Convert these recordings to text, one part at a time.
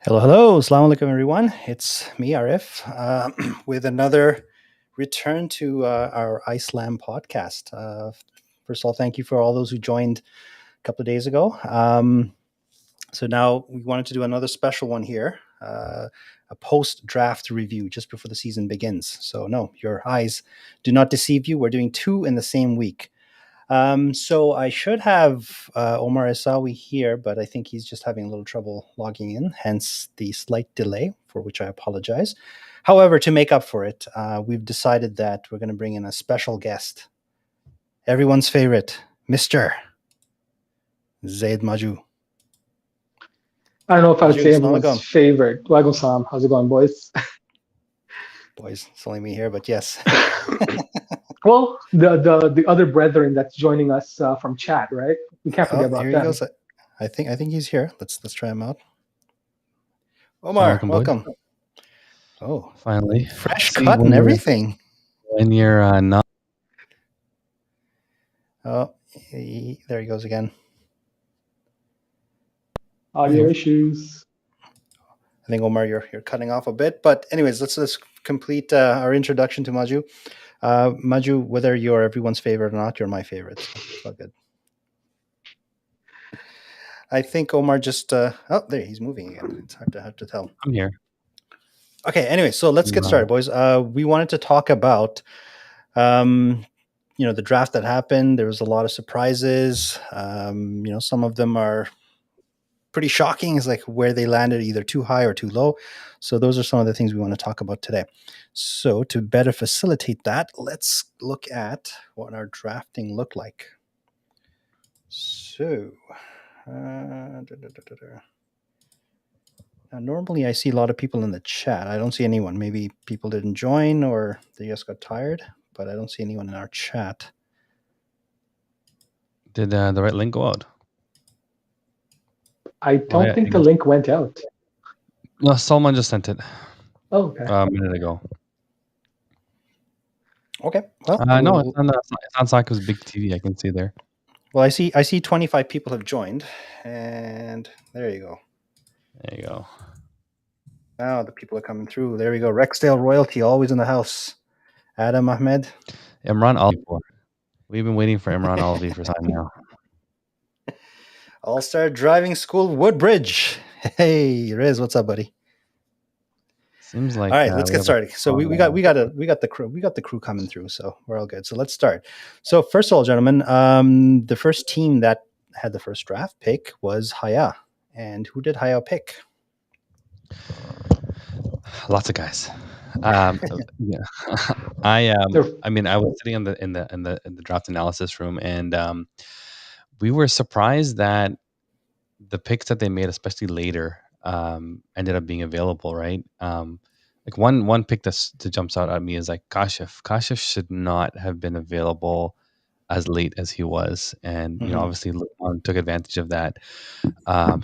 Hello, hello. Assalamu alaikum, everyone. It's me, Arif, with another return to our Islam podcast. First of all, thank you for all those who joined a couple of days ago. So now we wanted to do another special one here, a post-draft review just before the season begins. So no, your eyes do not deceive you. We're doing two in the same week. So I should have Omar Isawi here, but I think he's just having a little trouble logging in, hence the slight delay, for which I apologize. However, to make up for it, we've decided that we're going to bring in a special guest, everyone's favorite, Mr. Zaid Maju. I don't know if I would Maju, say Assalamu everyone's alaikum. favorite. Walaikum salam. How's it going, boys? Boys, it's only me here, but yes. Well, the other brethren that's joining us from chat, right? We can't forget Oh, about here he them. goes. I think he's here. Let's try him out. Omar, Assalamualaikum, boys. welcome. Oh, Finally, fresh See, cut and everything. when you're not. Oh, there he goes again. Audio issues. I think Omar, you're cutting off a bit, but anyways, let's complete our introduction to Maju. Maju, whether you're everyone's favorite or not, you're my favorite. So it's all good. I think Omar just there he's moving again. It's hard to tell. I'm here. Okay, anyway, so let's get started, boys. We wanted to talk about the draft that happened. There was a lot of surprises. Some of them are pretty shocking. Is like where they landed, either too high or too low. So those are some of the things we want to talk about today. So to better facilitate that, let's look at what our drafting looked like. So now normally I see a lot of people in the chat. I don't see anyone. Maybe people didn't join or they just got tired, but I don't see anyone in our chat. Did the right link go out? I don't think the link went out. No, Salman just sent it. Oh, okay. A minute ago. Okay. Well, no, it's on Saka's big TV. I can see there. Well, I see 25 people have joined, and there you go. There you go. Now the people are coming through. There we go. Rexdale royalty, always in the house. Adam Ahmed. Imran Alvi. We've been waiting for Imran Alvi for time now. All-Star Driving School, Woodbridge. Hey, Riz, what's up, buddy? Seems like. All right, let's get started. So we got the crew coming through, so we're all good. So let's start. So first of all, gentlemen, the first team that had the first draft pick was Haya. And who did Haya pick? Lots of guys. Yeah. I mean, I was sitting in the draft analysis room, and we were surprised that the picks that they made, especially later, ended up being available. Right. Like one pick that jumps out at me is like Kashif. Kashif should not have been available as late as he was, and obviously Luqman took advantage of that. Allah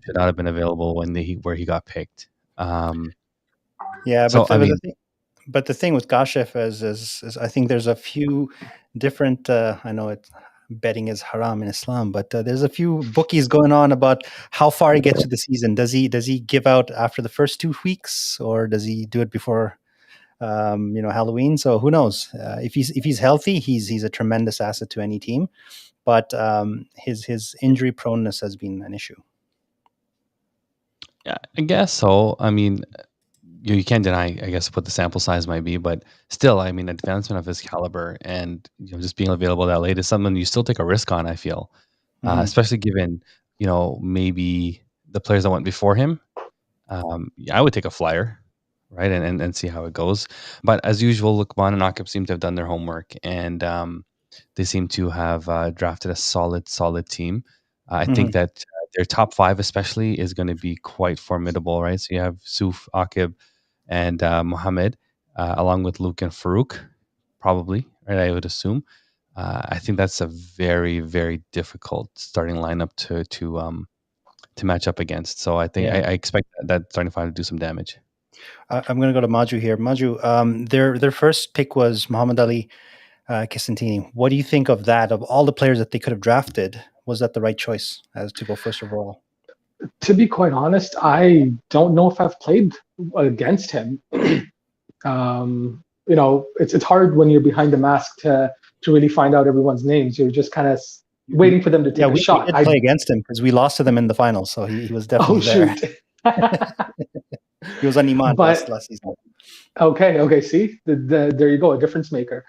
should not have been available where he got picked. Yeah, but the thing with Kashif is I think there's a few different. I know betting is haram in Islam, but there's a few bookies going on about how far he gets to the season. Does he give out after the first 2 weeks, or does he do it before Halloween? So who knows? If he's healthy, he's a tremendous asset to any team, but his injury proneness has been an issue. Yeah, I guess so. I mean, you can't deny, I guess, what the sample size might be, but still, I mean, advancement of his caliber and just being available that late is something you still take a risk on. I feel, especially given maybe the players that went before him. I would take a flyer, right, and see how it goes. But as usual, Luqman and Aqib seem to have done their homework, and they seem to have drafted a solid team. I think that their top 5 especially is going to be quite formidable, right? So you have Suf, Aqib, and Mohammed, along with Luke and Farouk, probably, right? I would assume. I think that's a very, very difficult starting lineup to match up against. So I think I expect that starting 5 to do some damage. I'm going to go to Maju here. Maju, their first pick was Muhammad Ali Kisantini. What do you think of that? Of all the players that they could have drafted, was that the right choice as to go first overall? To be quite honest, I don't know if I've played against him. It's hard when you're behind the mask to really find out everyone's names. You're just kind of waiting for them to Yeah, take a we shot. did play against him because we lost to them in the finals, so he was definitely there. Shoot. He was on Iman But last season. okay. See, there you go, a difference maker.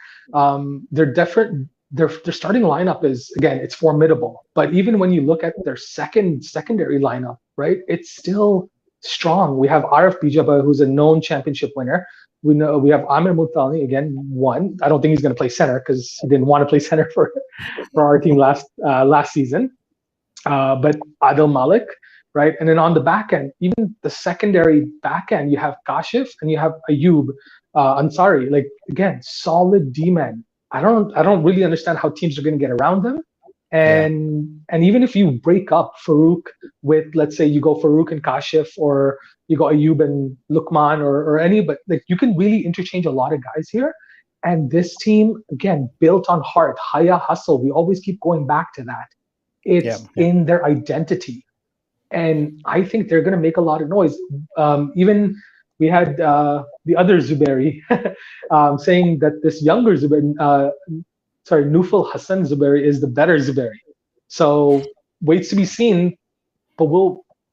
They're different. Their starting lineup is, again, it's formidable. But even when you look at their secondary lineup, right, it's still strong. We have Arif Bijaba, who's a known championship winner. We have Amir Muthali, again, one. I don't think he's going to play center because he didn't want to play center for our team last season. But Adil Malik, right? And then on the back end, even the secondary back end, you have Kashif and you have Ayub Ansari. Like, again, solid D-men. I don't really understand how teams are going to get around them. And even if you break up Farouk with, let's say you go Farouk and Kashif, or you go Ayub and Lukman, or any, but like, you can really interchange a lot of guys here. And this team, again, built on heart, Haya hustle. We always keep going back to that. It's in their identity. And I think they're going to make a lot of noise. Even we had the other Zuberi saying that this younger Zuberi, Nufal Hassan Zuberi is the better Zuberi. So waits to be seen, but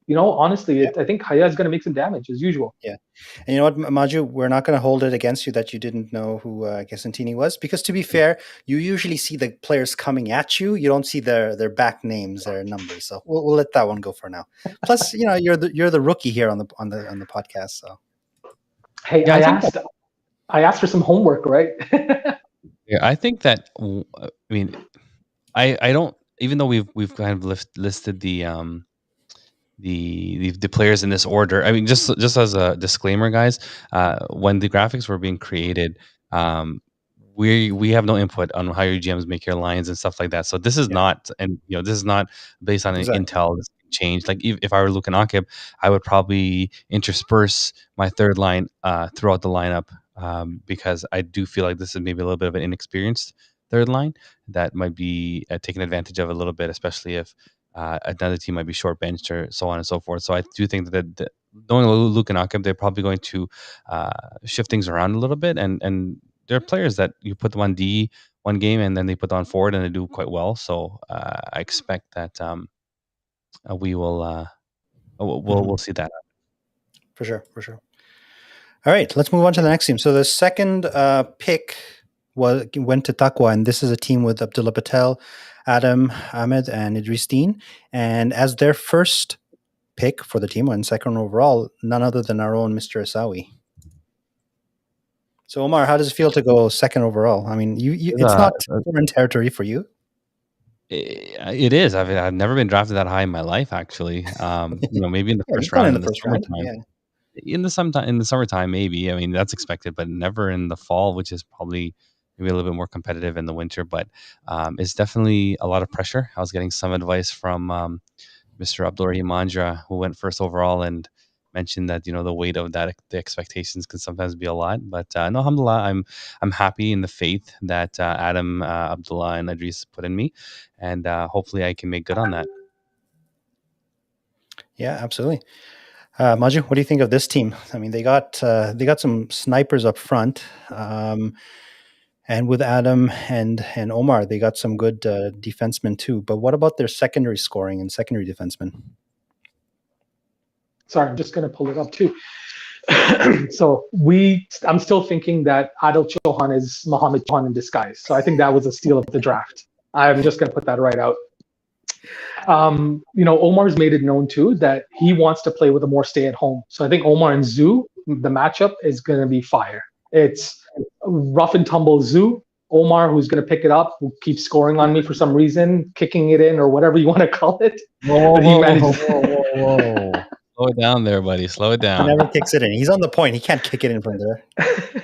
honestly, I think Haya is going to make some damage as usual. Yeah. And you know what, Maju, we're not going to hold it against you that you didn't know who Gasantini was, because to be fair, you usually see the players coming at you. You don't see their back names, their numbers. So we'll let that one go for now. Plus, you're the rookie here on the podcast. So hey, yeah, I asked for some homework, right? Yeah, I think that, I mean, I don't, even though we've kind of listed the players in this order. I mean, just as a disclaimer, guys, when the graphics were being created, we have no input on how your GMs make your lines and stuff like that. So this is not, and this is not based on an intel. This can change. Like if I were looking Akib, I would probably intersperse my third line throughout the lineup, because I do feel like this is maybe a little bit of an inexperienced third line that might be taken advantage of a little bit, especially if another team might be short benched or so on and so forth. So I do think that knowing Luke and Akib, they're probably going to shift things around a little bit. And there are players that you put them on D one game and then they put them on forward and they do quite well. So I expect that we will we'll see that. For sure. All right, let's move on to the next team. So the second pick went to Taqwa, and this is a team with Abdullah Patel, Adam Ahmed, and Idris Deen. And as their first pick for the team, and second overall, none other than our own Mr. Asawi. So Omar, how does it feel to go second overall? I mean, it's not foreign territory for you. It is. I've never been drafted that high in my life, actually. Maybe in the first round, in the summertime. In the summertime, maybe. I mean, that's expected, but never in the fall, which is probably maybe a little bit more competitive in the winter. But it's definitely a lot of pressure. I was getting some advice from Mr. Abdulrahim Mandra, who went first overall, and mentioned that the weight of that, the expectations can sometimes be a lot. But no, alhamdulillah, I'm happy in the faith that Adam, Abdullah, and Idris put in me, and hopefully I can make good on that. Yeah, absolutely. Maju, what do you think of this team? I mean, they got some snipers up front, and with Adam and Omar, they got some good defensemen too. But what about their secondary scoring and secondary defensemen? Sorry, I'm just going to pull it up too. So I'm still thinking that Adil Chauhan is Mohamed Chauhan in disguise. So I think that was a steal of the draft. I'm just going to put that right out. Omar's made it known too that he wants to play with a more stay-at-home. So I think Omar and Zoo, the matchup is going to be fire. It's rough and tumble Zoo. Omar, who's going to pick it up, who keeps scoring on me for some reason, kicking it in or whatever you want to call it. Whoa. Slow it down there, buddy. Slow it down. He never kicks it in. He's on the point. He can't kick it in from there.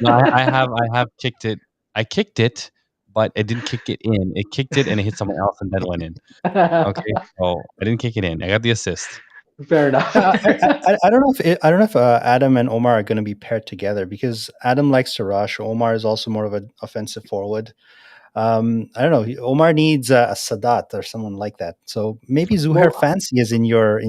No, I have kicked it. I kicked it, but it didn't kick it in. It kicked it and it hit someone else and then went in. Okay, so I didn't kick it in. I got the assist. Fair enough. I don't know if Adam and Omar are going to be paired together, because Adam likes to rush. Omar is also more of an offensive forward. I don't know. Omar needs a Sadat or someone like that. So maybe Zuhair Well, Fancy is in your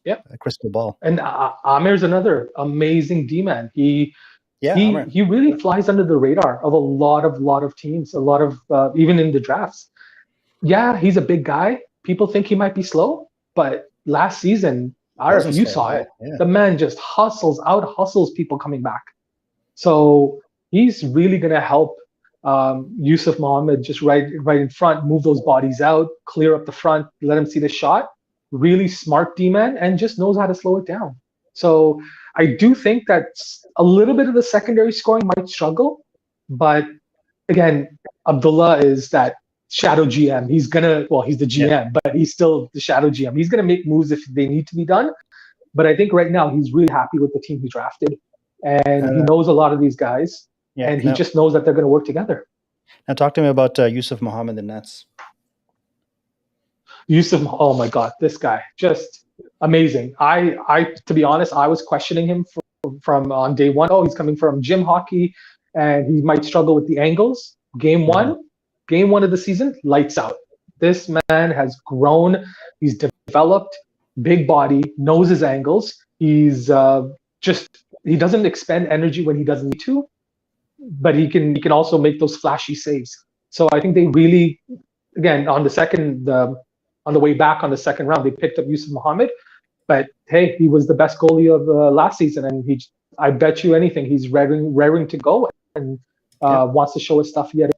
yeah. crystal ball. And Amir's another amazing D-man. Yeah, Amr. He really flies under the radar of a lot of teams, a lot of even in the drafts. Yeah, he's a big guy. People think he might be slow, but last season, Arif, Wasn't you slow saw at all. it. Yeah. The man just out hustles people coming back. So he's really going to help Yusuf Mohammed just right in front, move those bodies out, clear up the front, let him see the shot. Really smart D-man and just knows how to slow it down. So I do think that a little bit of the secondary scoring might struggle, but again, Abdullah is that shadow GM. He's he's the GM, but he's still the shadow GM. He's gonna make moves if they need to be done. But I think right now he's really happy with the team he drafted, and he knows a lot of these guys, and he just knows that they're gonna work together. Now talk to me about Yusuf Mohammed and Nets. Yusuf, oh my God, this guy just amazing. I to be honest, I was questioning him from on day one. Oh, he's coming from gym hockey, and he might struggle with the angles. Game one of the season, lights out. This man has grown. He's developed, big body, knows his angles. He's he doesn't expend energy when he doesn't need to, but he can also make those flashy saves. So I think they really, again, on the way back on the second round, they picked up Yusuf Mohammed. But hey, he was the best goalie of last season, and I bet you anything, he's raring to go and wants to show his stuff yet.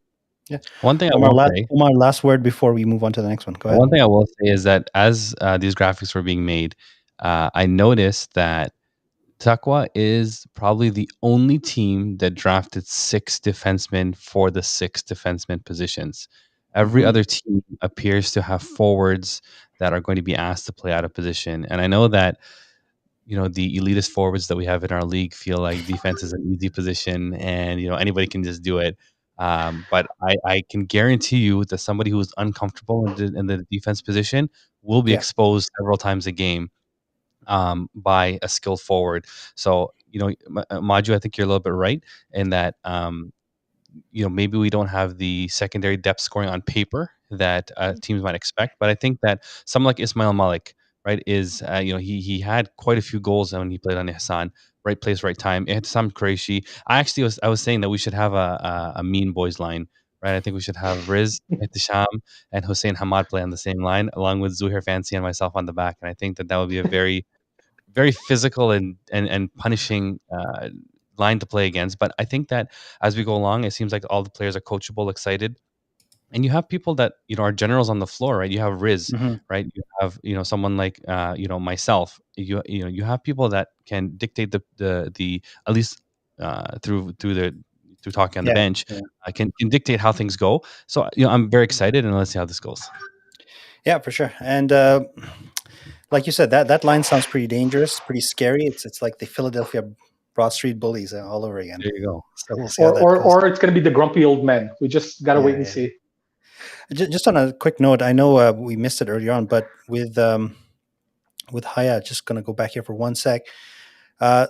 Yeah. One thing Omar, last word before we move on to the next one. Go ahead. One thing I will say is that as these graphics were being made, I noticed that Taqwa is probably the only team that drafted 6 defensemen for the 6 defenseman positions. Every other team appears to have forwards that are going to be asked to play out of position. And I know that, the elitist forwards that we have in our league feel like defense is an easy position and, anybody can just do it. But I can guarantee you that somebody who is uncomfortable in the defense position will be exposed several times a game by a skilled forward. So, Maju, I think you're a little bit right in that, maybe we don't have the secondary depth scoring on paper that teams might expect. But I think that someone like Ismail Malik, right, is, he had quite a few goals when he played on Ihsan. Right place, right time. Ihsan Qureshi. I was saying that we should have a mean boys line, right? I think we should have Riz, Ihtisham, and Hussein Hamad play on the same line, along with Zuhair Fancy and myself on the back. And I think that would be a very, very physical and punishing line to play against. But I think that as we go along, it seems like all the players are coachable, excited. And you have people that, are generals on the floor, right? You have Riz, right? You have, someone like, myself. You have people that can dictate the at least through talking on the bench, can dictate how things go. So, I'm very excited, and let's see how this goes. Yeah, for sure. And like you said, that line sounds pretty dangerous, pretty scary. It's like the Philadelphia Broad Street Bullies all over again. There you go. So we'll see or it's going to be the grumpy old men. We just got to wait and see. Just on a quick note, I know we missed it earlier on, but with Haya, just going to go back here for one sec.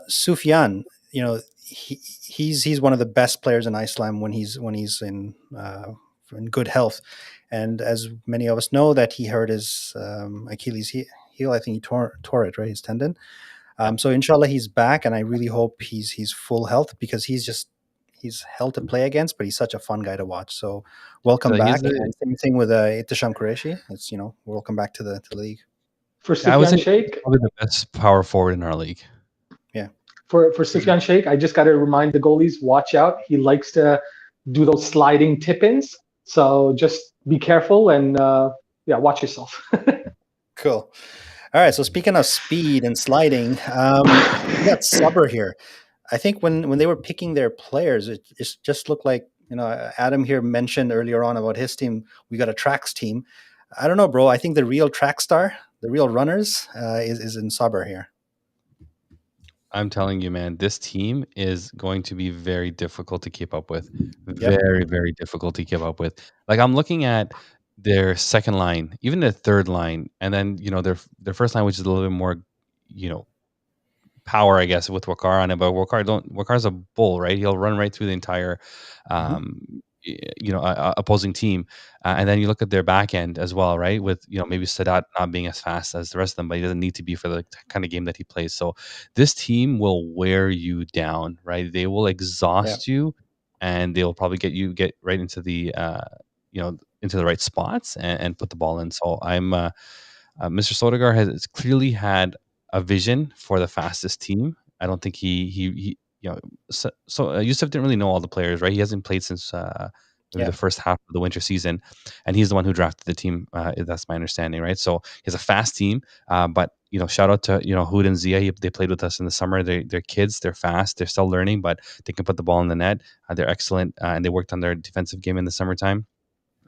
Sufyan, he's one of the best players in Iceland when he's in good health. And as many of us know, that he hurt his Achilles heel. I think he tore it, right? His tendon. So inshallah, he's back, and I really hope he's full health, because he's hell to play against, but he's such a fun guy to watch. So welcome back. And same thing with Ihtisham Qureshi. It's welcome back to the league. For Sufyan Sheikh, probably the best power forward in our league. Yeah. For Sufyan Sheikh, I just got to remind the goalies, watch out. He likes to do those sliding tip-ins. So just be careful and watch yourself. Cool. All right. So speaking of speed and sliding, we got Sabr here. I think when they were picking their players, it just looked like, Adam here mentioned earlier on about his team. We got a tracks team. I don't know, bro. I think the real track star, the real runners, is in Sabr here. I'm telling you, man, this team is going to be very difficult to keep up with. Very, very difficult to keep up with. Like, I'm looking at their second line, even their third line, and then their first line, which is a little bit more, power, I guess, with Waqar on it. But Waqar's a bull, right? He'll run right through the entire opposing team. And then you look at their back end as well, right? With maybe Sadat not being as fast as the rest of them, but he doesn't need to be for the kind of game that he plays. So this team will wear you down, right? They will Yeah. exhaust you, and they will probably get right into the into the right spots and put the ball in. So Mr. Sodegar has clearly had a vision for the fastest team. I don't think he Yusuf didn't really know all the players, right? He hasn't played since maybe Yeah. the first half of the winter season, and he's the one who drafted the team. That's my understanding, right? So he has a fast team, but shout out to Hood and Zia. They played with us in the summer. They're kids. They're fast. They're still learning, but they can put the ball in the net. They're excellent, and they worked on their defensive game in the summertime.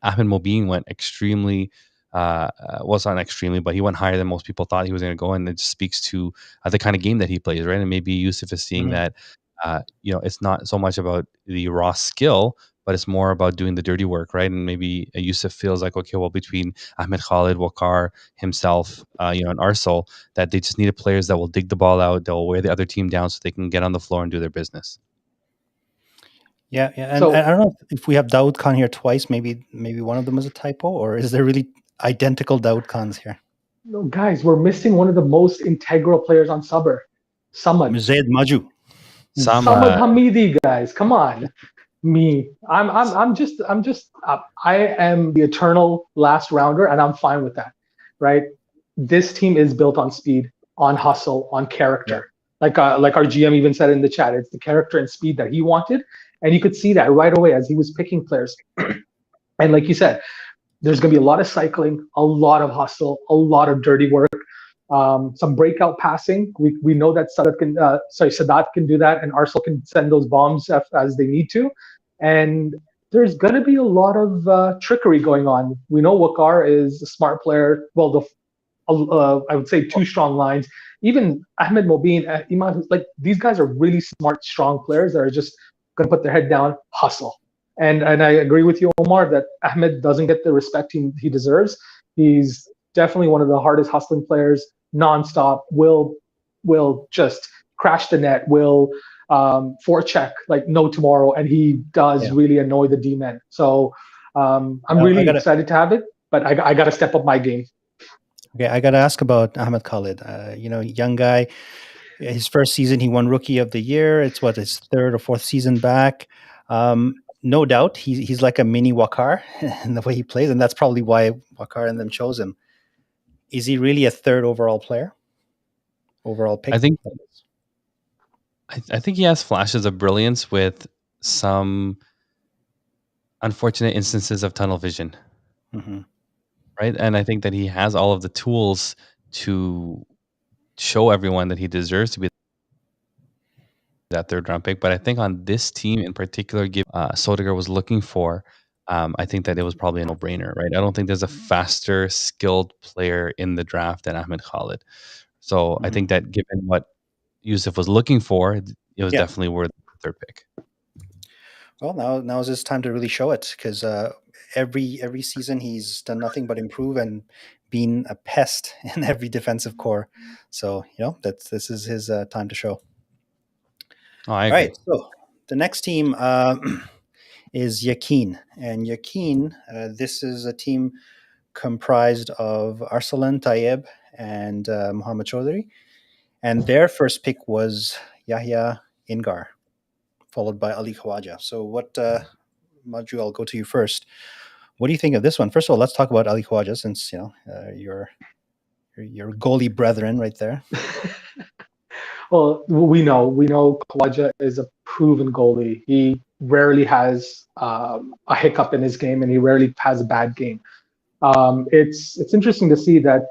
Ahmed Mobeen went extremely, well, it's not extremely, but he went higher than most people thought he was going to go, and it just speaks to the kind of game that he plays, right? And maybe Yusuf is seeing Mhm. that, it's not so much about the raw skill, but it's more about doing the dirty work, right? And maybe Yusuf feels like, okay, well, between Ahmed Khalid, Wakar, himself, and Arsal, that they just needed players that will dig the ball out, that will wear the other team down so they can get on the floor and do their business. Yeah, and So- I don't know if we have Daoud Khan here twice. Maybe one of them is a typo, or is there really identical Daoud Khans here? No, guys, we're missing one of the most integral players on Sabr, Samad. Zaid Maju. Samad Hamidi, guys, come on. I'm just I am the eternal last rounder, and I'm fine with that, right? This team is built on speed, on hustle, on character. Like our GM even said in the chat, it's the character and speed that he wanted, and you could see that right away as he was picking players. And like you said, there's going to be a lot of cycling, a lot of hustle, a lot of dirty work, some breakout passing. We know that Sadat can do that, and Arsal can send those bombs as they need to. And there's going to be a lot of trickery going on. We know Wakar is a smart player. Well, I would say two strong lines. Even Ahmed Mobeen, Iman, like these guys are really smart, strong players that are just going to put their head down, hustle. And I agree with you, Omar, that Ahmed doesn't get the respect he deserves. He's definitely one of the hardest hustling players, nonstop, will just crash the net, will forecheck like no tomorrow, and he does really annoy the D-men. So I'm really excited to have it, but I got to step up my game. Okay, I got to ask about Ahmed Khalid. Young guy. His first season, he won Rookie of the Year. It's his third or fourth season back. No doubt, he's like a mini Wakar in the way he plays, and that's probably why Wakar and them chose him. Is he really a third overall player? Overall pick? I think he has flashes of brilliance with some unfortunate instances of tunnel vision. Mm-hmm. Right? And I think that he has all of the tools to show everyone that he deserves to be that third round pick. But I think on this team in particular, Sodegar was looking for, I think that it was probably a no-brainer, right? I don't think there's a faster, skilled player in the draft than Ahmed Khalid. So I think that given what Yusuf was looking for, it was definitely worth the third pick. Well, now is his time to really show it, because every season he's done nothing but improve and been a pest in every defensive core. So this is his time to show. Oh, I agree. All right, so the next team is Yakin, and Yakin. This is a team comprised of Arsalan Tayyib and Muhammad Chaudhry, and their first pick was Yahya Ingar, followed by Ali Khawaja. So what, Maju, I'll go to you first. What do you think of this one? First of all, let's talk about Ali Khawaja, since your goalie brethren right there. Well, we know Khawaja is a proven goalie. He rarely has a hiccup in his game, and he rarely has a bad game. It's interesting to see that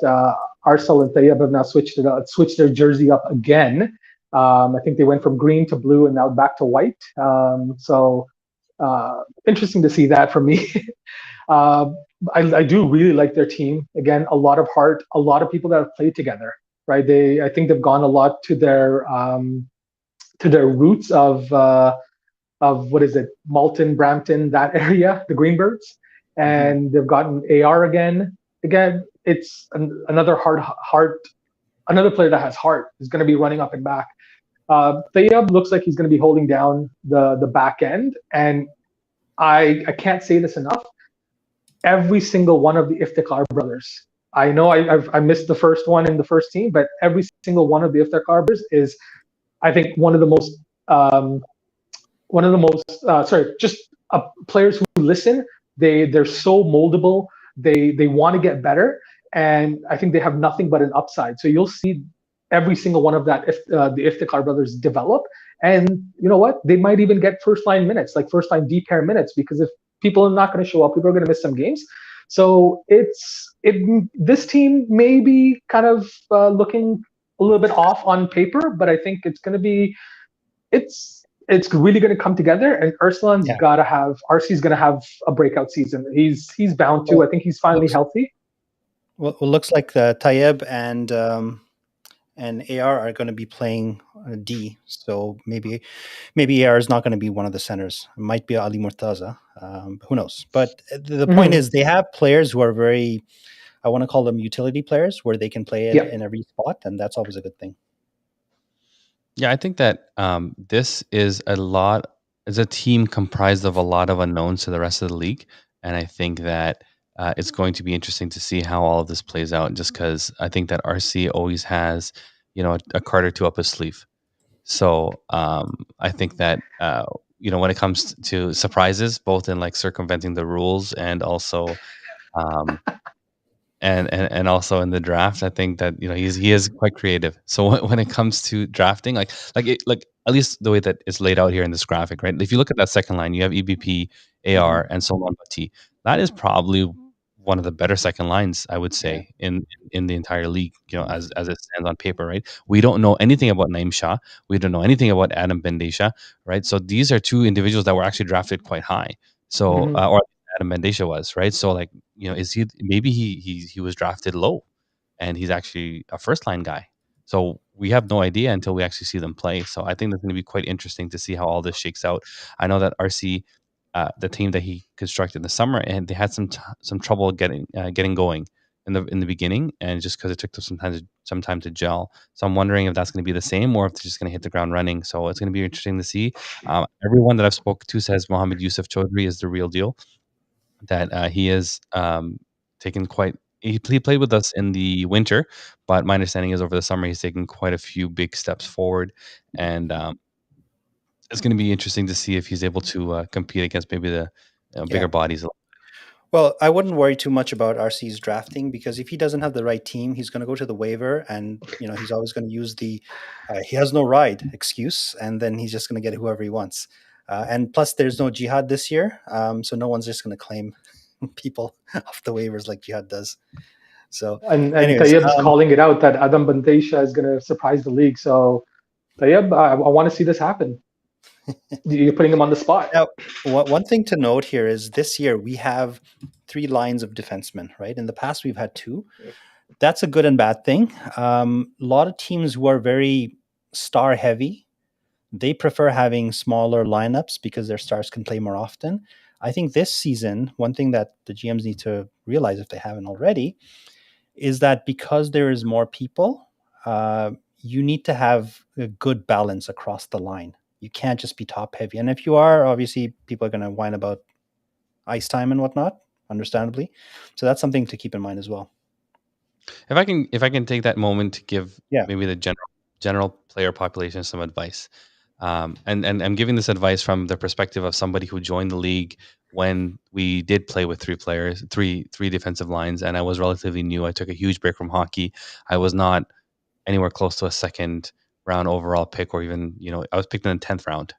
Arsal and Tayyib have now switched their jersey up again. I think they went from green to blue and now back to white. So interesting to see that for me. I do really like their team. Again, a lot of heart, a lot of people that have played together, right? I think they've gone a lot to their roots of what is it, Malton, Brampton, that area, the Greenbirds. And they've gotten AR again. Again, it's another another player that has heart is going to be running up and back. Tayyib looks like he's going to be holding down the back end, and I can't say this enough. Every single one of the Iftikhar brothers. I know I missed the first one in the first team, but every single one of the Iftikhar brothers is, I think, um, sorry, just players who listen. They're so moldable. They want to get better, and I think they have nothing but an upside. So you'll see every single one of the Iftikhar brothers develop, and you know what? They might even get first line minutes, like first line deep pair minutes, because if people are not going to show up, people are going to miss some games. So this team may be kind of looking a little bit off on paper, but I think it's really going to come together, and Yeah. RC's got to have a breakout season. He's bound to. I think he's finally healthy. Well, it looks like Tayeb and AR are going to be playing D, so maybe AR is not going to be one of the centers. It might be Ali Murtaza. Who knows? But the point is, they have players who are very, I want to call them utility players, where they can play it in every spot, and that's always a good thing. Yeah, I think that this is a team comprised of a lot of unknowns to the rest of the league, and I think that it's going to be interesting to see how all of this plays out. Just because I think that RC always has, a card or two up his sleeve. So I think that when it comes to surprises, both in like circumventing the rules and also um, and also in the draft, I think that he is quite creative. So when it comes to drafting, like at least the way that it's laid out here in this graphic, right? If you look at that second line, you have EBP, AR, and Solomon Bati. That is probably one of the better second lines, I would say, in the entire league. As it stands on paper, right? We don't know anything about Naim Shah. We don't know anything about Adam Bendesha, right? So these are two individuals that were actually drafted quite high. So or Adam Bendesha was, right? So like, is he maybe he was drafted low and he's actually a first line guy. So we have no idea until we actually see them play. So I think that's going to be quite interesting to see how all this shakes out. I know that RC, the team that he constructed in the summer, and they had some trouble getting going in the beginning, and just because it took them some time to gel. So I'm wondering if that's going to be the same, or if they're just going to hit the ground running. So it's going to be interesting to see. Everyone that I've spoken to says Mohamed Yusuf Chaudhry is the real deal. That he is taken quite. He played with us in the winter, but my understanding is over the summer he's taken quite a few big steps forward, and it's going to be interesting to see if he's able to compete against maybe the bigger bodies. Well, I wouldn't worry too much about RC's drafting, because if he doesn't have the right team, he's going to go to the waiver, and he's always going to use the he has no ride excuse, and then he's just going to get whoever he wants. And plus, there's no Jihad this year, so no one's just going to claim people off the waivers like Jihad does. So, and anyways, Tayyeb's calling it out that Adam Bendesha is going to surprise the league. So Tayyeb, I want to see this happen. You're putting him on the spot. Now, one thing to note here is this year we have 3 lines of defensemen, right? In the past, we've had 2. That's a good and bad thing. A lot of teams who are very star heavy, they prefer having smaller lineups because their stars can play more often. I think this season, one thing that the GMs need to realize, if they haven't already, is that because there is more people, you need to have a good balance across the line. You can't just be top heavy. And if you are, obviously people are going to whine about ice time and whatnot, understandably. So that's something to keep in mind as well. If I can take that moment to give maybe the general player population some advice. And I'm giving this advice from the perspective of somebody who joined the league when we did play with 3 players, three defensive lines, and I was relatively new. I took a huge break from hockey. I was not anywhere close to a second round overall pick, or even, I was picked in the 10th round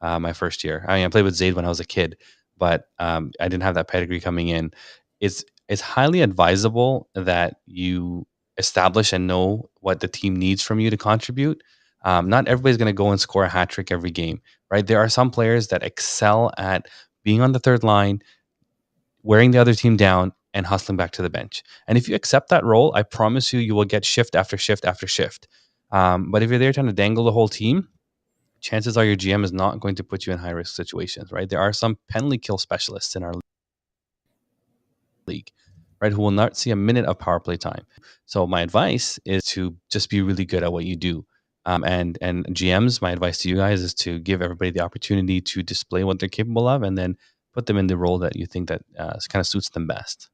my first year. I played with Zaid when I was a kid, but I didn't have that pedigree coming in. It's highly advisable that you establish and know what the team needs from you to contribute. Not everybody's going to go and score a hat trick every game, right? There are some players that excel at being on the third line, wearing the other team down, and hustling back to the bench. And if you accept that role, I promise you will get shift after shift after shift. But if you're there trying to dangle the whole team, chances are your GM is not going to put you in high risk situations, right? There are some penalty kill specialists in our league, right, who will not see a minute of power play time. So my advice is to just be really good at what you do. And GMs, my advice to you guys is to give everybody the opportunity to display what they're capable of, and then put them in the role that you think that kind of suits them best.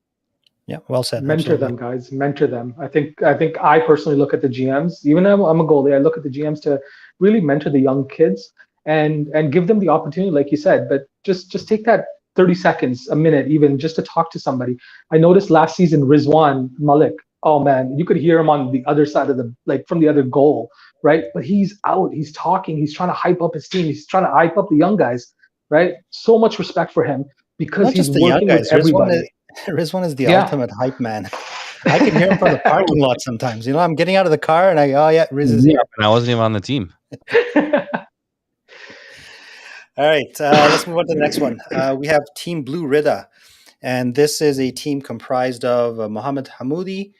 Yeah, well said. Mentor Absolutely. them, guys. Mentor them. I think I personally look at the GMs. Even though I'm a goalie, I look at the GMs to really mentor the young kids and give them the opportunity, like you said. But just take that 30 seconds, a minute, even just to talk to somebody. I noticed last season Rizwan Malik. Oh man, you could hear him on the other side of from the other goal, right? But he's out. He's talking. He's trying to hype up his team. He's trying to hype up the young guys, right? So much respect for him because Not he's just the young working with guys. everybody. Rizwan is the Yeah. ultimate hype man. I can hear him from the parking lot sometimes. I'm getting out of the car and I go, oh yeah, Riz is here. And I wasn't even on the team. All right, let's move on to the next one. We have Team Blue Rida, and this is a team comprised of Mohamed Hamoudi,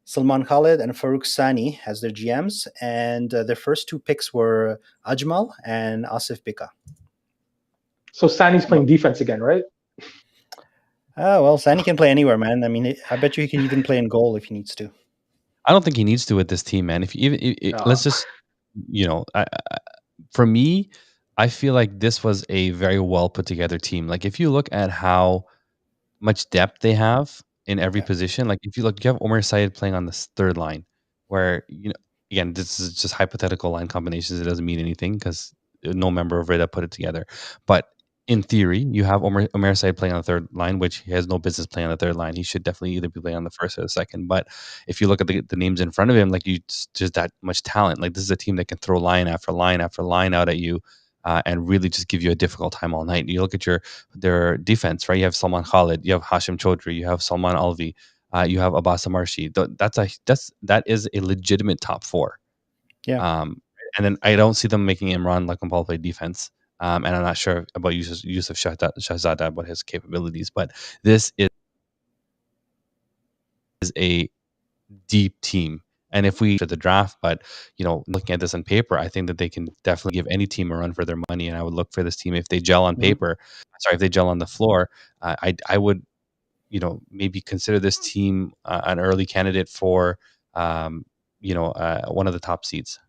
Salman Khalid, and Farouk Sani as their GMs, and their first two picks were Ajmal and Asif Bika. So Sani's playing defense again, right? Well, Sani can play anywhere, man. I mean, I bet you he can even play in goal if he needs to. I don't think he needs to with this team, man. Let's just, for me, I feel like this was a very well put together team. Like if you look at how much depth they have in every position, like if you look, you have Omar Syed playing on this third line, where again, this is just hypothetical line combinations. It doesn't mean anything because no member of Rida put it together. But in theory, you have Omar Syed playing on the third line, which he has no business playing on the third line. He should definitely either be playing on the first or the second. But if you look at the names in front of him, like just that much talent. Like this is a team that can throw line after line after line out at you. And really just give you a difficult time all night. You look at their defense, right? You have Salman Khalid, you have Hashim Chaudhry, you have Salman Alvi, you have Abbas Amarshi. That is a legitimate top four. Yeah. And then I don't see them making Imran Lakumpal play defense. And I'm not sure about Yusuf Shahzada, about his capabilities, but this is a deep team. And if we to the draft, but looking at this on paper, I think that they can definitely give any team a run for their money. And I would look for this team if they gel on paper. Sorry, if they gel on the floor, I would, maybe consider this team an early candidate for, one of the top seeds.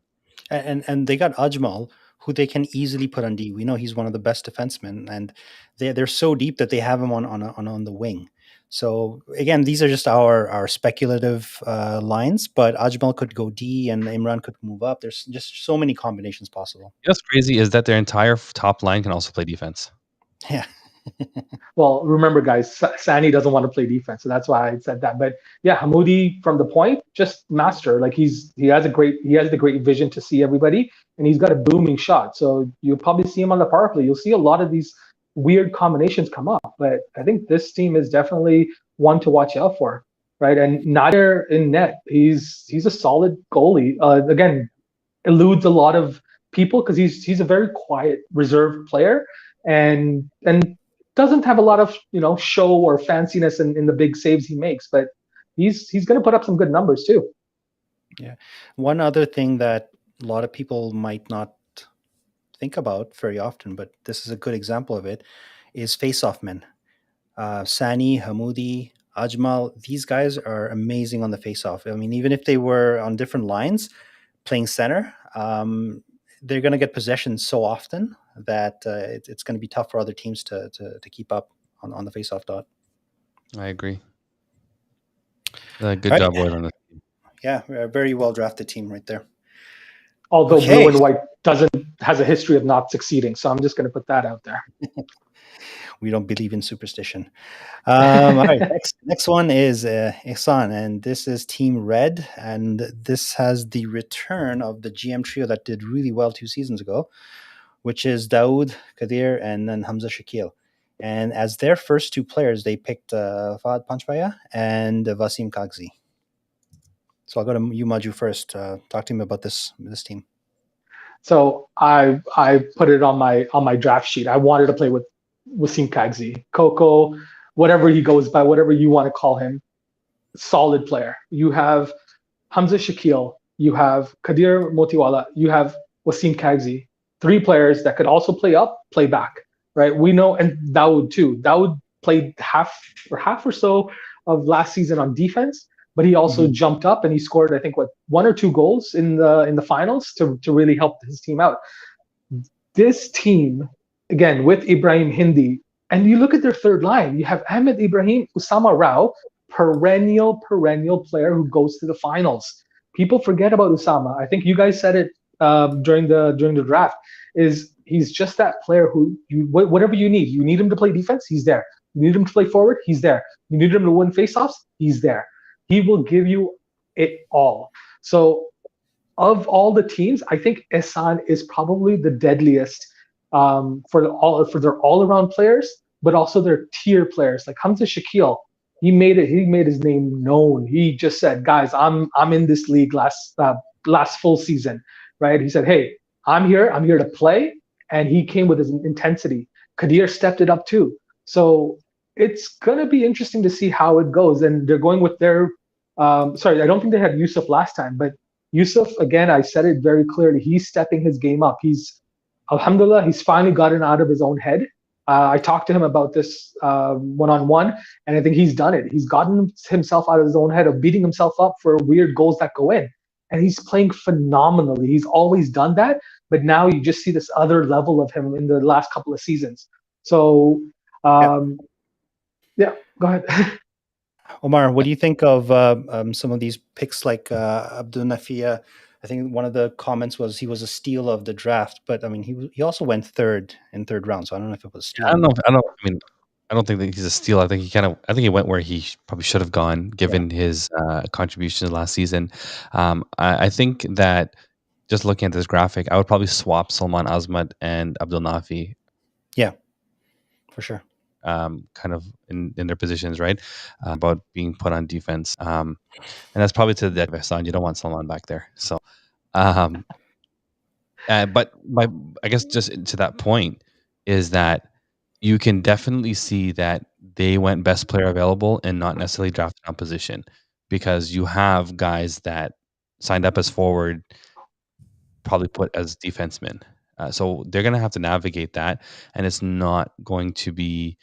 And they got Ajmal, who they can easily put on D. We know he's one of the best defensemen, and they're so deep that they have him on the wing. So again, these are just our speculative lines, but Ajmal could go D and Imran could move up. There's just so many combinations possible. What's crazy is that their entire top line can also play defense. Yeah. Well, remember, guys, Sani doesn't want to play defense, so that's why I said that. But yeah, Hamoudi from the point, just master. Like he has the great vision to see everybody, and he's got a booming shot. So you'll probably see him on the power play. You'll see a lot of these weird combinations come up. But I think this team is definitely one to watch out for, right? And Nader in net, he's a solid goalie. Again, eludes a lot of people because he's a very quiet, reserved player, and doesn't have a lot of show or fanciness in the big saves he makes, but he's going to put up some good numbers too. Yeah. One other thing that a lot of people might not think about very often, but this is a good example of it, is face-off men. Sani, Hamoudi, Ajmal, these guys are amazing on the face-off. I mean, even if they were on different lines playing center, they're going to get possession so often that it's going to be tough for other teams to keep up on the face-off dot. I agree. Good job, Lloyd, on this. Yeah, a very well drafted team right there. Although Blue and White has a history of not succeeding, so I'm just going to put that out there. We don't believe in superstition. All right, next one is Ihsan, and this is Team Red, and this has the return of the GM trio that did really well 2 seasons ago, which is Daoud, Kadir, and then Hamza Shakil. And as their first 2 players, they picked Fahad Panchbaya and Vasim Kagzi. So I'll go to you, Maju, first. Talk to me about this team. So I put it on my draft sheet. I wanted to play with Wasim Kagzi, Coco, whatever he goes by, whatever you want to call him. Solid player. You have Hamza Shakil, you have Kadir Motiwala, you have Wasim Kagzi. 3 players that could also play up, play back, right? We know, and Daoud too. Daoud played half or so of last season on defense, but he also jumped up and he scored, I think, 1 or 2 goals in the finals to really help his team out. This team, again, with Ibrahim Hindi, And you look at their third line, you have Ahmed Ibrahim, Usama Rao, perennial player who goes to the finals. People forget about Usama. I think you guys said it during the draft. Is he's just that player who whatever you need him to play defense, he's there. You need him to play forward, he's there. You need him to win faceoffs, he's there. He will give you it all. So of all the teams, I think Ehsan is probably the deadliest for their all around players, but also their tier players. Like Hamza Shakil, he made his name known. He just said, "Guys, I'm in this league last full season, right?" He said, "Hey, I'm here to play," and he came with his intensity. Kadir stepped it up too. So it's gonna be interesting to see how it goes. And they're going with their sorry, I don't think they had Yusuf last time, but Yusuf, again, I said it very clearly. He's stepping his game up. Alhamdulillah, he's finally gotten out of his own head. I talked to him about this one-on-one, and I think he's done it. He's gotten himself out of his own head of beating himself up for weird goals that go in. And he's playing phenomenally. He's always done that, but now you just see this other level of him in the last couple of seasons. So, yeah, go ahead. Omar, what do you think of some of these picks like Abdul Nafia? I think one of the comments was he was a steal of the draft, but I mean he also went third round, so I don't know if it was a steal. I don't know. I don't think that he's a steal. I think he went where he probably should have gone given his contributions last season. I think that just looking at this graphic, I would probably swap Salman Azmat and Abdul Nafi. Yeah, for sure. Kind of in their positions, right? About being put on defense. And that's probably to the Ehsan. You don't want Salman back there. So, but I guess just to that point is that you can definitely see that they went best player available and not necessarily drafted on position, because you have guys that signed up as forward, probably put as defensemen. So they're going to have to navigate that, and it's not going to be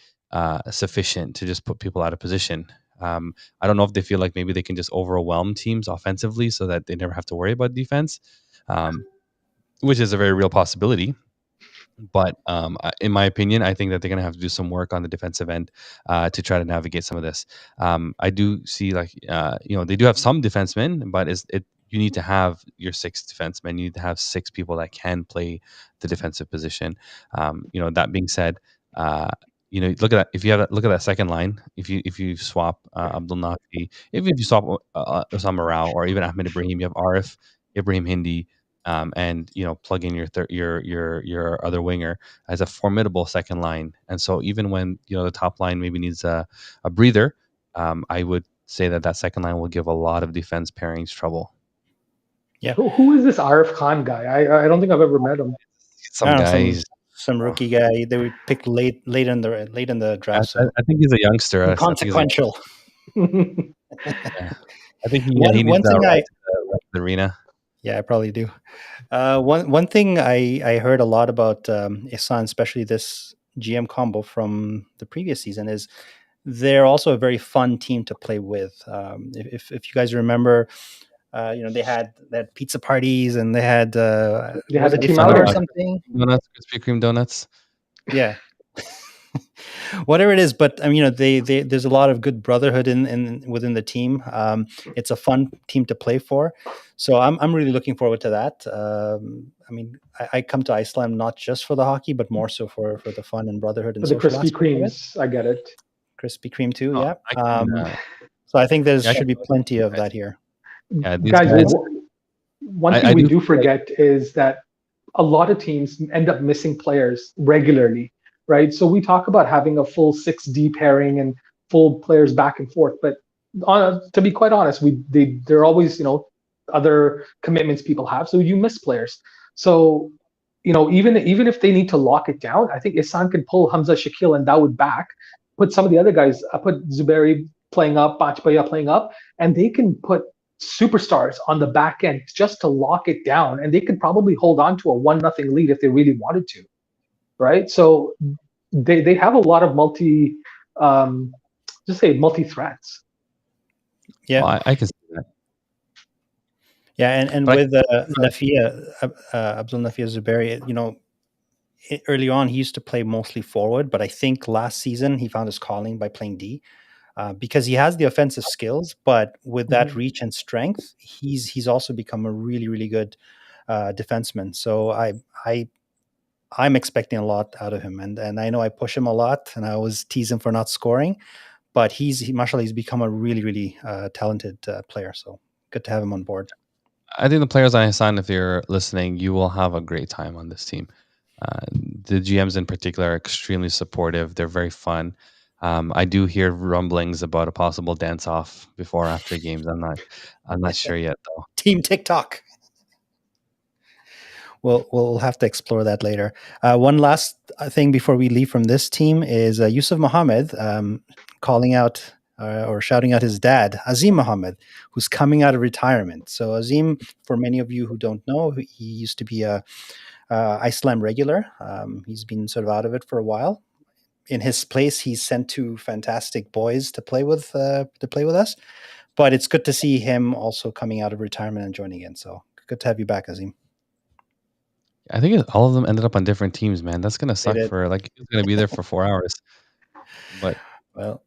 sufficient to just put people out of position. I don't know if they feel like maybe they can just overwhelm teams offensively so that they never have to worry about defense, which is a very real possibility. But in my opinion, I think that they're going to have to do some work on the defensive end to try to navigate some of this. I do see they do have some defensemen, but you need to have your 6 defensemen. You need to have 6 people that can play the defensive position. That being said, look at that. If you look at that second line, if you swap Abdul Nafi, even if you swap Osama Rao or even Ahmed Ibrahim, you have Arif, Ibrahim Hindi, and plug in your other winger as a formidable second line. And so even when the top line maybe needs a breather, I would say that second line will give a lot of defense pairings trouble. Yeah. Who is this Arif Khan guy? I don't think I've ever met him. Some rookie guy they would pick late in the draft. I think he's a youngster. Consequential. I think he needs the arena. Yeah, I probably do. One thing I heard a lot about Ehsan, especially this GM combo from the previous season, is they're also a very fun team to play with. If you guys remember, they had pizza parties and they had a team out or something. Donuts, Krispy Kreme donuts. Yeah. Whatever it is, but there's a lot of good brotherhood within the team. It's a fun team to play for, so I'm really looking forward to that. I come to Iceland not just for the hockey, but more so for the fun and brotherhood and the Krispy Kremes. I get it. Krispy Kreme too, yeah. So I think there should be plenty of that here. Yeah, guys, one thing we do forget is that a lot of teams end up missing players regularly. Right, so we talk about having a full 6D pairing and full players back and forth, but to be quite honest, there are always other commitments people have, so you miss players. So even if they need to lock it down, I think Ehsan can pull Hamza Shakil and Dawood back, put some of the other guys, put Zuberi playing up, Bachbaya playing up, and they can put superstars on the back end just to lock it down, and they could probably hold on to a 1-0 lead if they really wanted to. Right, so they have a lot of multi threats. Yeah, well, I can see that. Yeah, and with Nafia, Abdul Nafia Zuberi, early on he used to play mostly forward, but I think last season he found his calling by playing D. Because he has the offensive skills, but with that reach and strength, he's also become a really, really good defenseman. So I'm expecting a lot out of him, and I know I push him a lot, and I always tease him for not scoring, but mashallah, he's become a really, really talented player. So good to have him on board. I think the players I assign, if you're listening, you will have a great time on this team. The GMs in particular are extremely supportive. They're very fun. I do hear rumblings about a possible dance off before or after games. I'm not sure yet though. Team TikTok. We'll have to explore that later. One last thing before we leave from this team is Yusuf Mohammed calling out or shouting out his dad, Azim Mohammed, who's coming out of retirement. So Azim, for many of you who don't know, he used to be a Iceland regular. He's been sort of out of it for a while. In his place, he's sent two fantastic boys to play with us. But it's good to see him also coming out of retirement and joining in. So good to have you back, Azim. I think all of them ended up on different teams, man. That's gonna suck did. for he's gonna be there for 4 hours. But Well,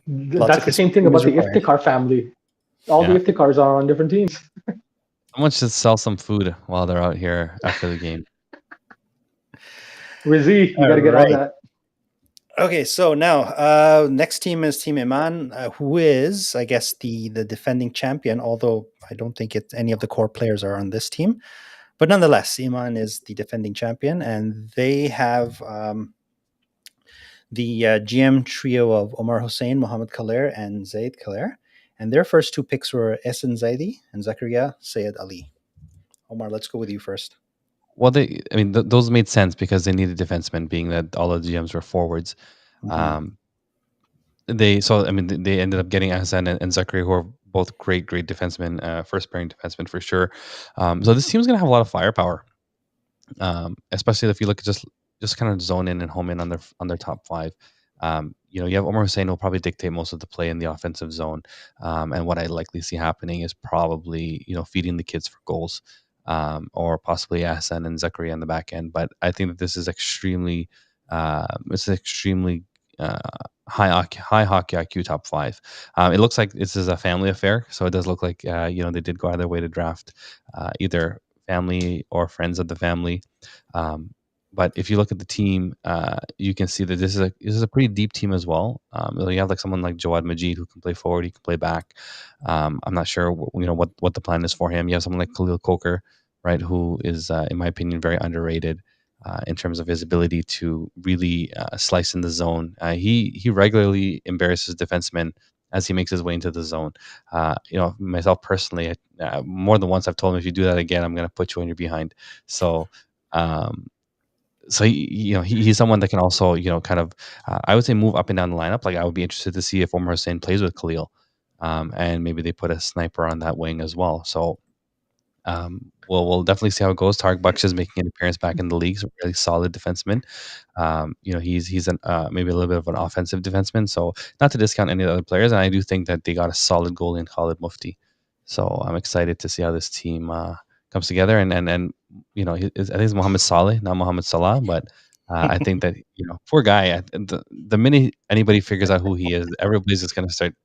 that's the same thing about the Iftikhar family. All the Iftikhars are on different teams. Someone should sell some food while they're out here after the game. Rizzi, you got to get on that. Okay, so now next team is Team Iman, who is, I guess, the defending champion, although I don't think any of the core players are on this team. But nonetheless, Iman is the defending champion, and they have the GM trio of Omar Hussein, Mohamed Khaler, and Zaid Khaler. And their first two picks were Ehsan Zaidi and Zakaria Sayed Ali. Omar, let's go with you first. Well, those made sense because they needed defensemen, being that all of the GMs were forwards. Mm-hmm. They ended up getting Ehsan and Zakaria, who are both great defensemen, first pairing defensemen for sure. So this team's gonna have a lot of firepower, especially if you look at just kind of zone in and home in on their top five. You have Omar Hussein will probably dictate most of the play in the offensive zone, and what I likely see happening is probably feeding the kids for goals, or possibly Ehsan and Zakaria on the back end. But I think that this is extremely high hockey IQ top five. It looks like this is a family affair, so it does look like they did go out of their way to draft either family or friends of the family. But if you look at the team, you can see that this is a pretty deep team as well. You have someone like Jawad Majid who can play forward, he can play back. I'm not sure what the plan is for him. You have someone like Khalil Coker, right, who is in my opinion very underrated in terms of his ability to really slice in the zone. He regularly embarrasses defensemen as he makes his way into the zone. Myself personally, more than once I've told him, if you do that again, I'm going to put you on your behind. So he's someone that can also kind of I would say move up and down the lineup. I would be interested to see if Omar Hussein plays with Khalil, and maybe they put a sniper on that wing as well. So we'll definitely see how it goes. Tarek Baksh is making an appearance back in the league. He's a really solid defenseman. He's maybe a little bit of an offensive defenseman. So not to discount any of the other players, and I do think that they got a solid goalie in Khalid Mufti. So I'm excited to see how this team comes together. And I think it's Mohamed Saleh, not Mohamed Salah, but I think that poor guy. The minute anybody figures out who he is, everybody's just gonna start.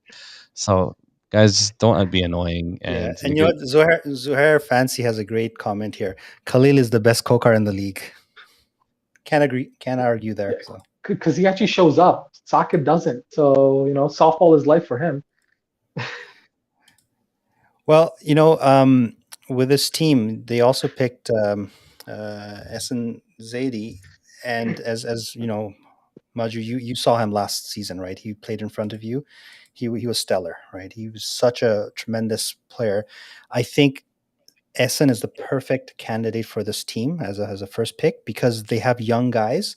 So guys, just don't be annoying. And Zuhair Fancy has a great comment here. Khalil is the best Kokar in the league. Can't argue there. Because he actually shows up. Sakib doesn't. So softball is life for him. Well, with this team, they also picked Ehsan Zaidi, and as you know, Maju, you saw him last season, right? He played in front of you. He was stellar, right? He was such a tremendous player. I think Ehsan is the perfect candidate for this team as a first pick because they have young guys,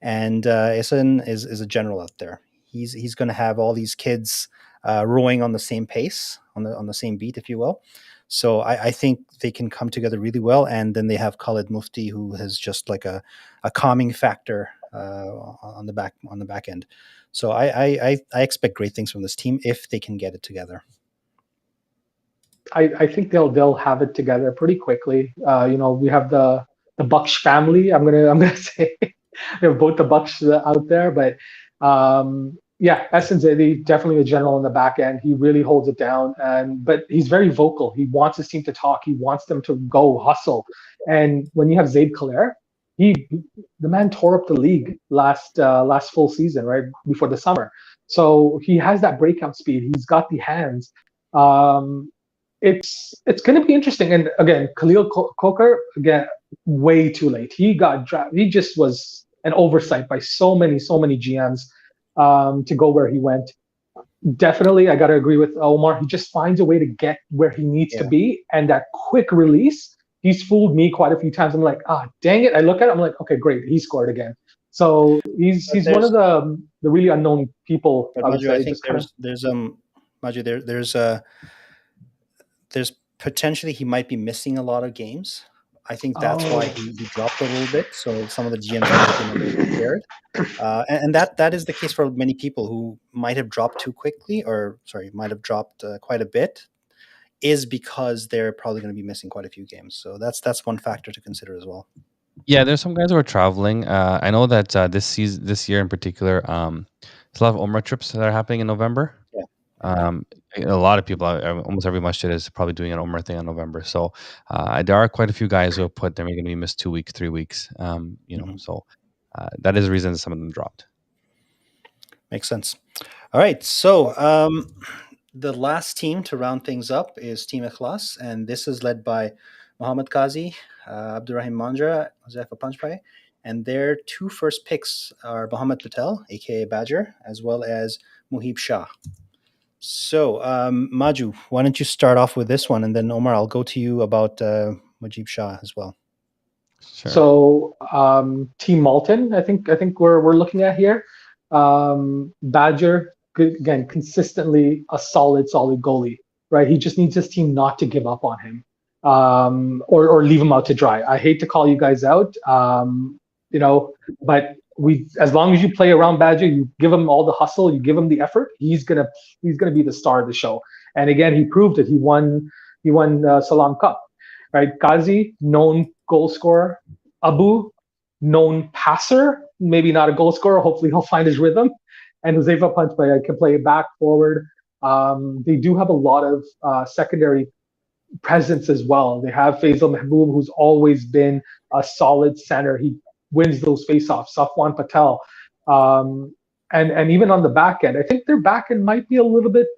and Ehsan is a general out there. He's going to have all these kids rowing on the same pace, on the same beat, if you will. So I think they can come together really well. And then they have Khalid Mufti, who has just like a calming factor on the back end. So I expect great things from this team if they can get it together. I think they'll have it together pretty quickly. We have the the Bucks family. I'm gonna say we have both the Bucks out there, but yeah, SNZ definitely a general in the back end. He really holds it down, and but he's very vocal. He wants his team to talk. He wants them to go hustle. And when you have Zaid Claire, he the man tore up the league last full season, right before the summer. So he has that breakout speed. He's got the hands. Um, it's going to be interesting. And again, Khalil Coker, again, way too late. He got drafted. He just was an oversight by so many GMs to go where he went. Definitely, I got to agree with Omar. He just finds a way to get where he needs to be, and that quick release. He's fooled me quite a few times. I'm like, dang it! I look at it, I'm like, okay, great, he scored again. So he's one of the really unknown people. But Maju, I think there's Maju, there's potentially he might be missing a lot of games. I think that's why he dropped a little bit. So some of the GMs might have been scared. And that is the case for many people who might have dropped too quickly, or might have dropped quite a bit, is because they're probably going to be missing quite a few games. So that's one factor to consider as well. Yeah, there's some guys who are traveling. I know that this year in particular, there's a lot of Umrah trips that are happening in November. Yeah. A lot of people, almost every masjid is probably doing an Umrah thing in November. So there are quite a few guys who have put they're going to be missed 2 weeks, 3 weeks. So that is the reason some of them dropped. Makes sense. All right, so the last team to round things up is Team Ikhlas, and this is led by Mohammad Qazi, Abdurrahim Manjra, Huzaifa Panchpai, and their two first picks are Mohammad Patel, aka Badger, as well as Muhib Shah. So, Maju, why don't you start off with this one, and then Omar, I'll go to you about Mujib Shah as well. Sure. So, Team Malton, I think we're looking at here. Badger, again, consistently a solid goalie, right? He just needs his team not to give up on him, or leave him out to dry. I hate to call you guys out, but as long as you play around Badger, you give him all the hustle, you give him the effort, he's gonna be the star of the show. And again, he proved it. He won Salam Cup, right? Qazi, known goal scorer. Abu, known passer, maybe not a goal scorer. Hopefully he'll find his rhythm. And Huzaifa Panchpai can play back, forward. They do have a lot of secondary presence as well. They have Faisal Mahboob, who's always been a solid center. He wins those face-offs. Safwan Patel. And even on the back end, I think their back end might be a little bit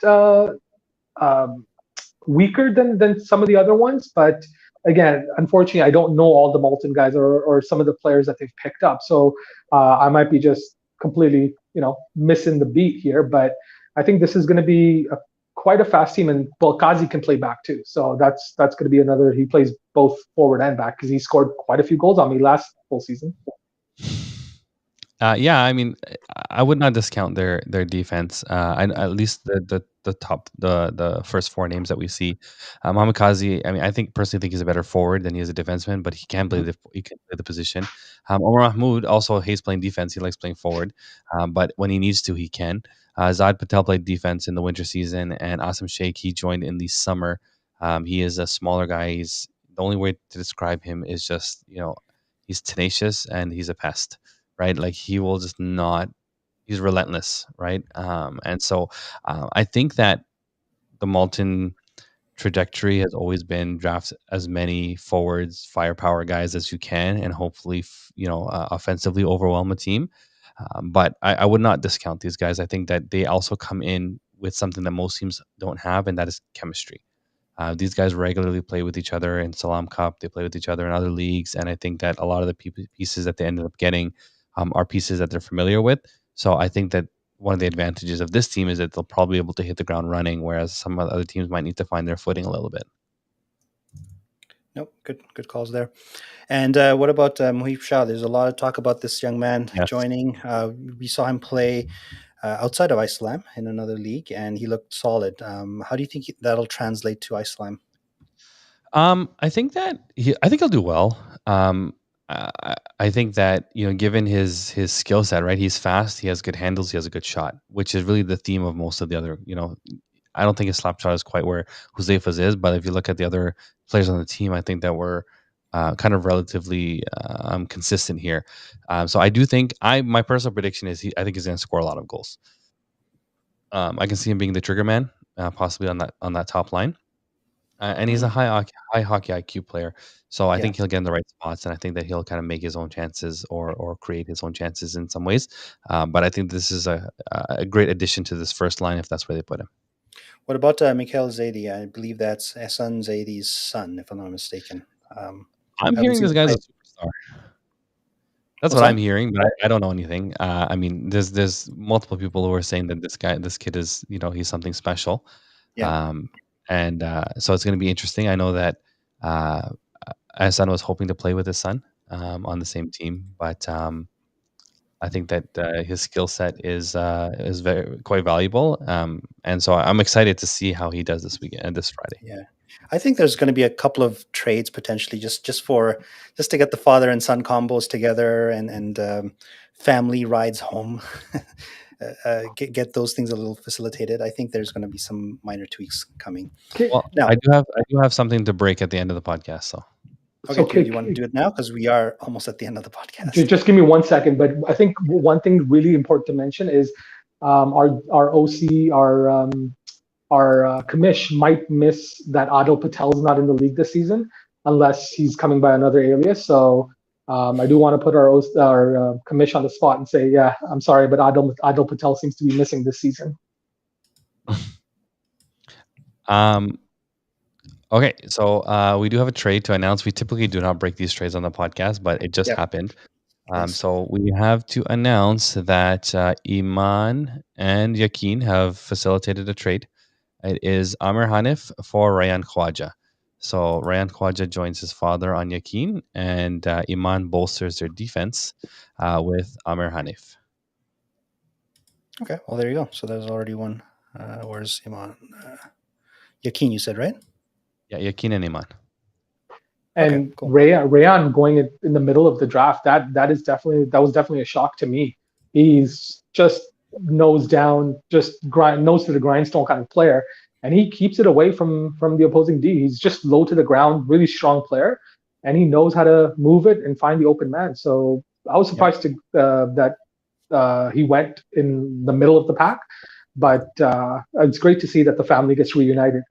weaker than some of the other ones. But again, unfortunately, I don't know all the Malton guys or some of the players that they've picked up. So I might be just completely, missing the beat here. But I think this is going to be quite a fast team. And Qazi can play back too. So that's going to be another. He plays both forward and back because he scored quite a few goals on me last full season. Yeah, I mean, I would not discount their defense. At least the top the first four names that we see. Mohammad Qazi, I mean, I personally think he's a better forward than he is a defenseman, but he can play the position. Omar Mahmoud also hates playing defense; he likes playing forward, but when he needs to, he can. Zaid Patel played defense in the winter season, and Asim Sheikh he joined in the summer. He is a smaller guy. The only way to describe him is just he's tenacious and he's a pest. Right, like he will just not. He's relentless, right? And so I think that the Malton trajectory has always been draft as many forwards, firepower guys as you can, and hopefully, offensively overwhelm a team. But I would not discount these guys. I think that they also come in with something that most teams don't have, and that is chemistry. These guys regularly play with each other in Salam Cup. They play with each other in other leagues, and I think that a lot of the pieces that they ended up getting are pieces that they're familiar with. So I think that one of the advantages of this team is that they'll probably be able to hit the ground running, whereas some other teams might need to find their footing a little bit. Nope, good calls there. And what about Muhib Shah? There's a lot of talk about this young man joining. We saw him play outside of Islam in another league, and he looked solid. How do you think that'll translate to Islam? I think he'll do well. I think that given his skill set, right? He's fast. He has good handles. He has a good shot, which is really the theme of most of the other. I don't think his slap shot is quite where Huzaifa's is, but if you look at the other players on the team, I think that we're kind of relatively consistent here. So I do think my personal prediction is I think he's going to score a lot of goals. I can see him being the trigger man, possibly on that top line. And he's a high hockey IQ player, so I think he'll get in the right spots, and I think that he'll kind of make his own chances or create his own chances in some ways. But I think this is a great addition to this first line if that's where they put him. What about Mikhail Zaidi? I believe that's Ehsan Zaidi's son, if I'm not mistaken. I'm hearing this guy's a superstar. That's what I'm hearing, but I don't know anything. I mean, there's multiple people who are saying that this kid is, he's something special. Yeah. And so it's going to be interesting. I know that Ehsan was hoping to play with his son on the same team, but I think that his skill set is quite valuable, and so I'm excited to see how he does this weekend, this Friday. Yeah, I think there's going to be a couple of trades potentially just to get the father and son combos together and family rides home. Get those things a little facilitated. I think there's going to be some minor tweaks coming. Well, now, I do have something to break at the end of the podcast, so. Okay, do you want to do it now? Because we are almost at the end of the podcast. Just give me 1 second. But I think one thing really important to mention is our OC, our commish might miss that Adil Patel's not in the league this season unless he's coming by another alias. So I do want to put our commish on the spot and say, yeah, I'm sorry, but Adil Patel seems to be missing this season. Okay, so we do have a trade to announce. We typically do not break these trades on the podcast, but it just happened. So we have to announce that Iman and Yakin have facilitated a trade. It is Amir Hanif for Rayan Khwaja. So Rayan Khwaja joins his father on Yakin, and Iman bolsters their defense with Amir Hanif. Okay, well, there you go. So there's already one. Where's Iman? Yakin, you said, right? Yeah, Yakin and Iman. And okay, cool. Rayan going in the middle of the draft, that was definitely a shock to me. He's just nose down, just nose to the grindstone kind of player, and he keeps it away from the opposing D. He's just low to the ground, really strong player, and he knows how to move it and find the open man. So I was surprised that he went in the middle of the pack, but it's great to see that the family gets reunited.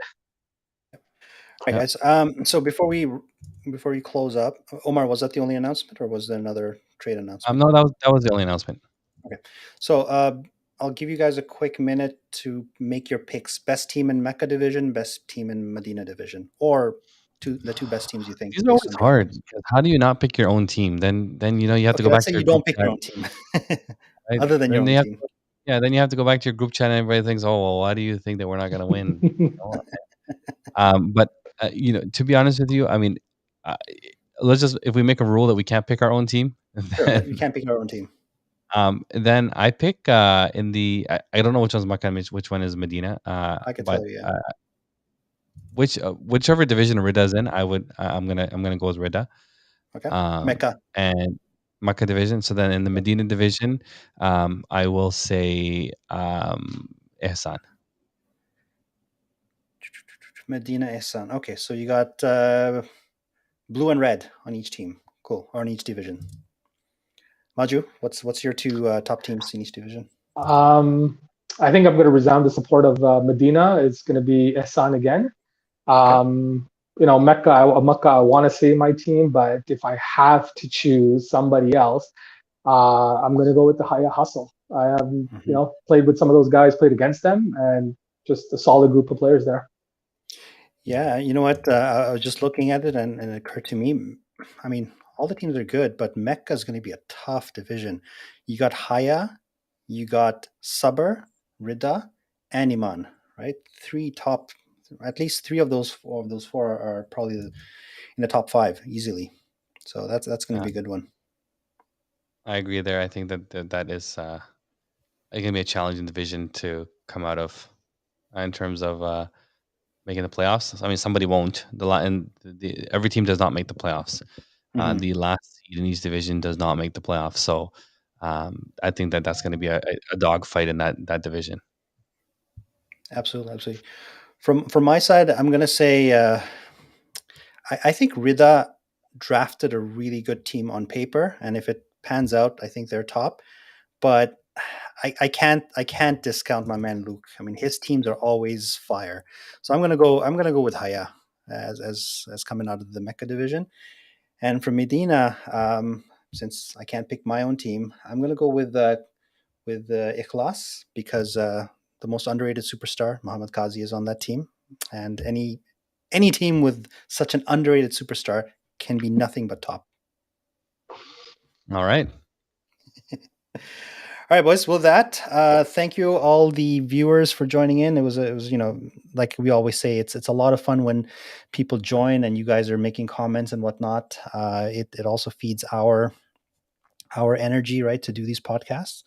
Hi guys. So before we close up, Omar, was that the only announcement, or was there another trade announcement? No, that was the only announcement. Okay, so I'll give you guys a quick minute to make your picks: best team in Mecca division, best team in Medina division, or the two best teams you think. These are always hard. How do you not pick your own team? Then you have to go back to your you don't pick your own team, right? Other than your own team. Then you have to go back to your group chat, and everybody thinks, "Oh, well, why do you think that we're not going to win?" But to be honest with you, I mean, let's just, if we make a rule that we can't pick our own team, then, we can't pick our own team. Then I pick in the I don't know which one's Makkah, which one is Medina. I could tell you. Yeah. Whichever division Rida's in, I'm gonna go with Rida. Okay. Mecca and Makkah division. So then in the Medina division, I will say Ehsan. Medina Ehsan. Okay, so you got blue and red on each team. Cool. Or in each division. Maju, what's your two top teams in each division? I think I'm going to resound the support of Medina. It's going to be Ehsan again. Mecca, I want to say my team, but if I have to choose somebody else, I'm going to go with the Haya Hustle. I have, played with some of those guys, played against them, and just a solid group of players there. Yeah, you know what? I was just looking at it, and it occurred to me, I mean, all the teams are good, but Mecca is going to be a tough division. You got Haya, you got Sabr, Rida, and Iman, right? At least three of those four are probably in the top 5 easily. So that's going to be a good one. I agree there. I think that is going to be a challenging division to come out of in terms of making the playoffs. I mean, somebody won't. Every team does not make the playoffs. The last seed in each division does not make the playoffs. So I think that's going to be a dogfight in that division. Absolutely. From my side, I'm going to say I think Rida drafted a really good team on paper, and if it pans out, I think they're top. But I can't discount my man Luke. I mean, his teams are always fire. So I'm gonna go with Haya as coming out of the Mecha division. And for Medina, since I can't pick my own team, I'm gonna go with Ikhlas because the most underrated superstar Muhammad Kazi is on that team, and any team with such an underrated superstar can be nothing but top. All right. All right, boys. With that, thank you all the viewers for joining in. It was like we always say, it's a lot of fun when people join and you guys are making comments and whatnot. It also feeds our energy, right, to do these podcasts.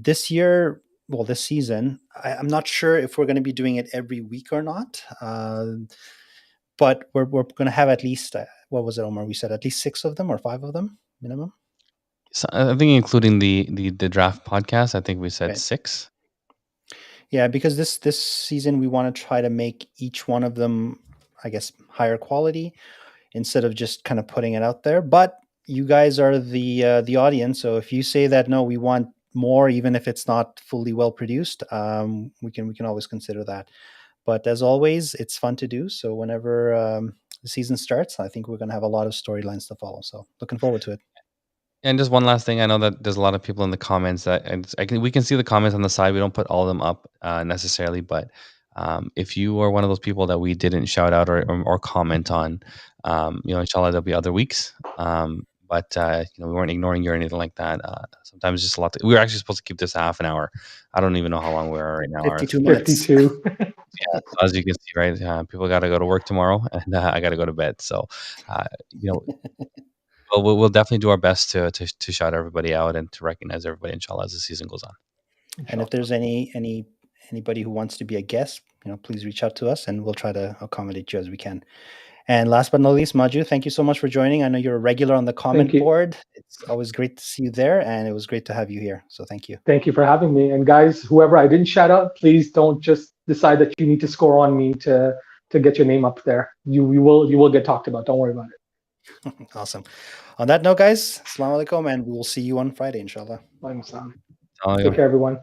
This year, well, this season, I'm not sure if we're going to be doing it every week or not. But we're going to have at least what was it, Omar? We said at least 6 of them or 5 of them minimum. So I think including the draft podcast, I think we said Right. 6. Yeah, because this season we want to try to make each one of them, I guess, higher quality instead of just kind of putting it out there. But you guys are the audience, so if you say that no, we want more, even if it's not fully well produced, we can always consider that. But as always, it's fun to do. So whenever the season starts, I think we're going to have a lot of storylines to follow. So looking forward to it. And just one last thing, I know that there's a lot of people in the comments that, and we can see the comments on the side. We don't put all of them up necessarily, but if you are one of those people that we didn't shout out or comment on, inshallah there'll be other weeks. But we weren't ignoring you or anything like that. Sometimes just a lot. We were actually supposed to keep this half an hour. I don't even know how long we are right now. 52 minutes. 52. Yeah, so as you can see, right, people got to go to work tomorrow, and I got to go to bed. So, we'll definitely do our best to shout everybody out and to recognize everybody, inshallah, as the season goes on. And if there's anybody who wants to be a guest, please reach out to us, and we'll try to accommodate you as we can. And last but not least, Maju, thank you so much for joining. I know you're a regular on the comment board. It's always great to see you there, and it was great to have you here. So thank you. Thank you for having me. And guys, whoever I didn't shout out, please don't just decide that you need to score on me to get your name up there. You will get talked about. Don't worry about it. Awesome. On that note, guys, assalamu alaikum, and we will see you on Friday, inshallah. Take care, everyone.